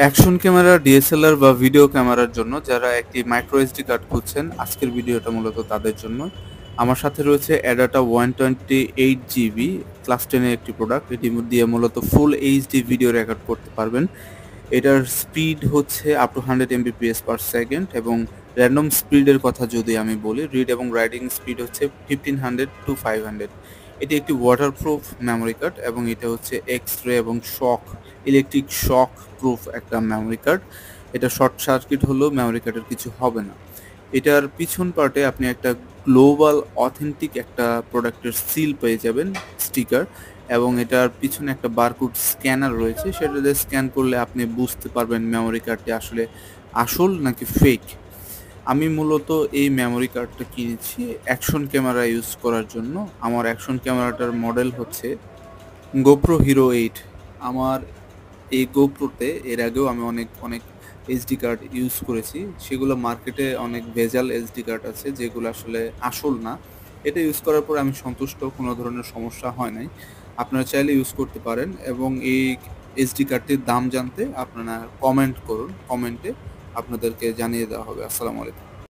Action camera, DSLR বা video ক্যামেরার জন্য যারা একটি মাইক্রো এসডি কার্ড খুঁজছেন, আজকের ভিডিওটা মূলত তাদের জন্য। আমার সাথে রয়েছে অ্যাডাটা 128 জিবি ক্লাস 10 এর একটি প্রোডাক্ট। এটি দিয়ে মূলত ফুল এইচডি ভিডিও রেকর্ড করতে পারবেন। এটার স্পিড হচ্ছে up to 100 Mbps per second এবং র্যান্ডম স্পিডের কথা যদি আমি বলি, রিড এবং রাইটিং স্পিড হচ্ছে 1500 টু 500। এটি একটি ওয়াটারপ্রুফ মেমোরি কার্ড এবং এটা হচ্ছে এক্স-রে এবং ইলেকট্রিক শক প্রুফ একটা মেমোরি কার্ড। এটা শর্ট সার্কিট হলেও মেমোরি কার্ডের কিছু হবে না। এটার পিছন পার্টে আপনি একটা গ্লোবাল অথেন্টিক একটা প্রোডাক্টের সিল পেয়ে যাবেন, স্টিকার, এবং এটার পিছনে একটা বারকোড স্ক্যানার রয়েছে। সেটা দিয়ে স্ক্যান করলে আপনি বুঝতে পারবেন মেমোরি কার্ডটি আসলে আসল নাকি ফেক। আমি মূলত এই মেমোরি কার্ডটা কিনেছি অ্যাকশন ক্যামেরা ইউজ করার জন্য। আমার অ্যাকশন ক্যামেরাটার মডেল হচ্ছে গোপ্রো হিরো 8। আমার এই গোপ্রোতে এর আগেও আমি অনেক অনেক এইচডি কার্ড ইউজ করেছি। সেগুলো মার্কেটে অনেক ভেজাল এইচডি কার্ড আছে যেগুলো আসলে আসল না। এটা ইউজ করার পর আমি সন্তুষ্ট, কোনো ধরনের সমস্যা হয় নাই। আপনারা চাইলে ইউজ করতে পারেন এবং এই এইচডি কার্ডটির দাম জানতে আপনারা কমেন্ট করুন। কমেন্টে আপনাদেরকে জানিয়ে দেওয়া হবে। আসসালামু আলাইকুম।